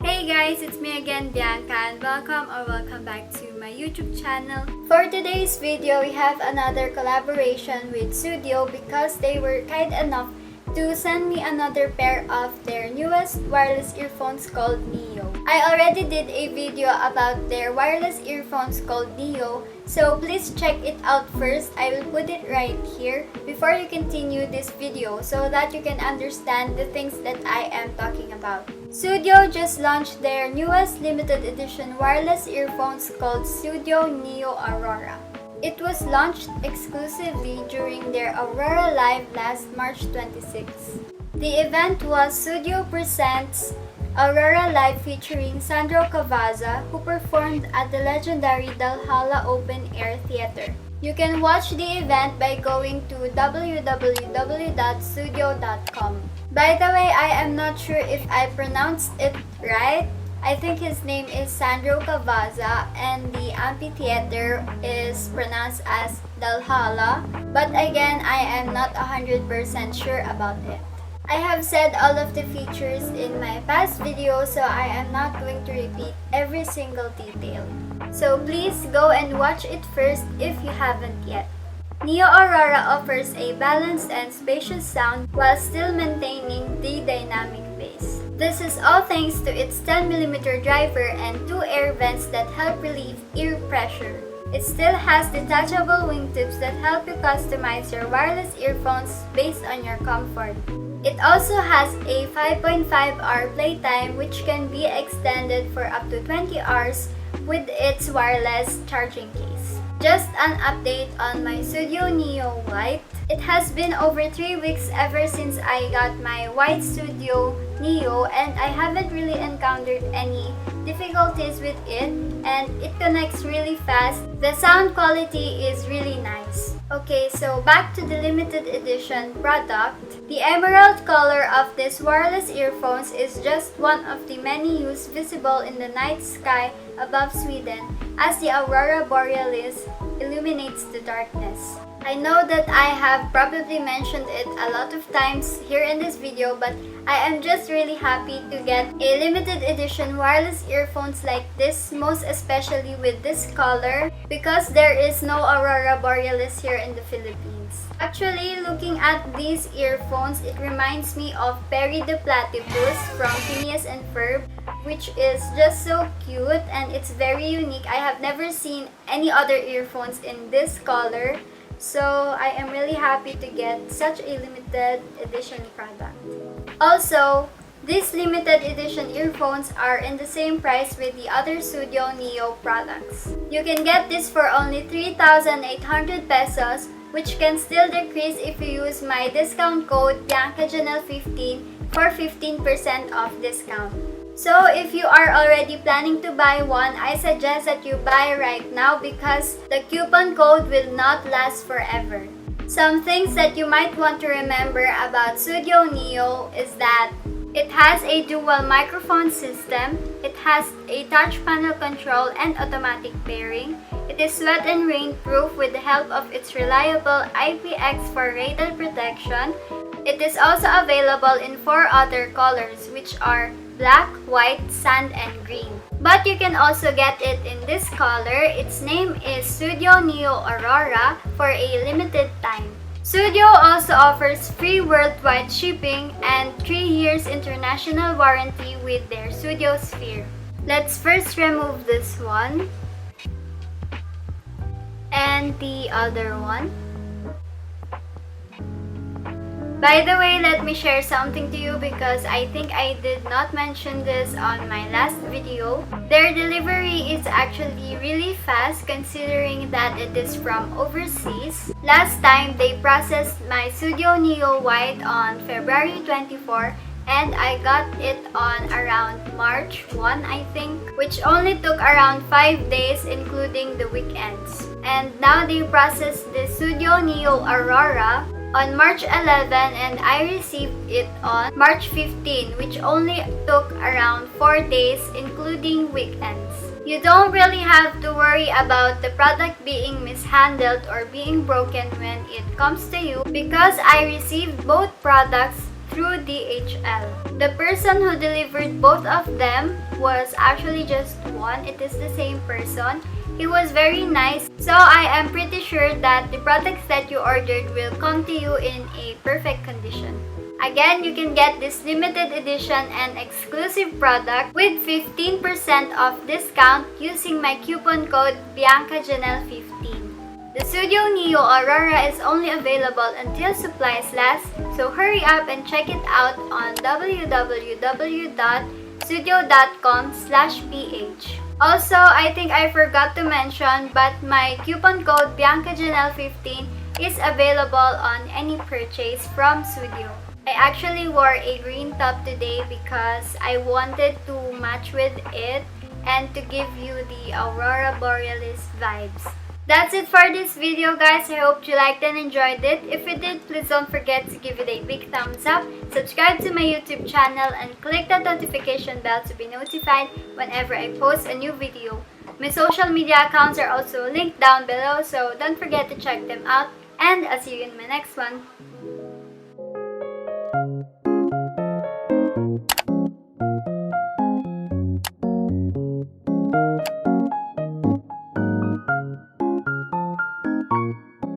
Hey guys, it's me again, Bianca, and welcome back to my YouTube channel. For today's video, we have another collaboration with Sudio because they were kind enough to send me another pair of their newest wireless earphones called Nio. I already did a video about their wireless earphones called Nio, so please check it out first. I will put it right here before you continue this video so that you can understand the things that I am talking about. Sudio just launched their newest limited edition wireless earphones called Sudio Nio Aurora. It was launched exclusively during their Aurora Live last March 26. The event was Sudio Presents Aurora Live featuring Sandro Cavazza, who performed at the legendary Valhalla Open Air Theater. You can watch the event by going to www.sudio.com. By the way, I am not sure if I pronounced it right. I think his name is Sandro Cavazza and the amphitheater is pronounced as Valhalla, but again, I am not 100% sure about it. I have said all of the features in my past videos, so I am not going to repeat every single detail. So please go and watch it first if you haven't yet. Nio Aurora offers a balanced and spacious sound while still maintaining the dynamic bass. This is all thanks to its 10mm driver and 2 air vents that help relieve ear pressure. It still has detachable wingtips that help you customize your wireless earphones based on your comfort. It also has a 5.5-hour playtime which can be extended for up to 20 hours with its wireless charging case. Just an update on my Sudio Nio White. It has been over 3 weeks ever since I got my white Sudio Nio and I haven't really encountered any difficulties with it and it connects really fast. The sound quality is really nice. Okay, so back to the limited edition product. The emerald color of this wireless earphones is just one of the many hues visible in the night sky above Sweden as the Aurora Borealis illuminates the darkness. I know that I have probably mentioned it a lot of times here in this video, but I am just really happy to get a limited edition wireless earphones like this, most especially with this color, because there is no Aurora Borealis here in the Philippines. Actually, looking at these earphones, it reminds me of Perry the Platypus from Phineas and Ferb, which is just so cute and it's very unique. I have never seen any other earphones in this color. So I am really happy to get such a limited edition product. Also, these limited edition earphones are in the same price with the other Sudio Nio products. You can get this for only 3,800 pesos, which can still decrease if you use my discount code biancajenel15 for 15% off discount. So if you are already planning to buy one, I suggest that you buy right now because the coupon code will not last forever. Some things that you might want to remember about Sudio Nio is that it has a dual microphone system, it has a touch panel control and automatic pairing, it is sweat and rain proof with the help of its reliable IPX4 rated protection. It is also available in 4 other colors, which are black, white, sand, and green. But you can also get it in this color. Its name is Sudio Nio Aurora for a limited time. Sudio also offers free worldwide shipping and 3 years international warranty with their Sudio Sphere. Let's first remove this one and the other one. By the way, let me share something to you because I think I did not mention this on my last video. Their delivery is actually really fast considering that it is from overseas. Last time, they processed my Sudio Nio White on February 24 and I got it on around March 1, I think, which only took around 5 days including the weekends. And now they processed the Sudio Nio Aurora on March 11 and I received it on March 15, which only took around 4 days including weekends. You don't really have to worry about the product being mishandled or being broken when it comes to you because I received both products through DHL. The person who delivered both of them was actually just one. It is the same person. He was very nice, so I am pretty sure that the products that you ordered will come to you in a perfect condition. Again, you can get this limited edition and exclusive product with 15% off discount using my coupon code biancajenel15. The Sudio Nio Aurora is only available until supplies last, so hurry up and check it out on www.sudio.com/ph. Also, I think I forgot to mention, but my coupon code biancajenel15 is available on any purchase from Sudio. I actually wore a green top today because I wanted to match with it and to give you the Aurora Borealis vibes. That's it for this video, guys. I hope you liked and enjoyed it. If you did, please don't forget to give it a big thumbs up, subscribe to my YouTube channel, and click that notification bell to be notified whenever I post a new video. My social media accounts are also linked down below, so don't forget to check them out. And I'll see you in my next one.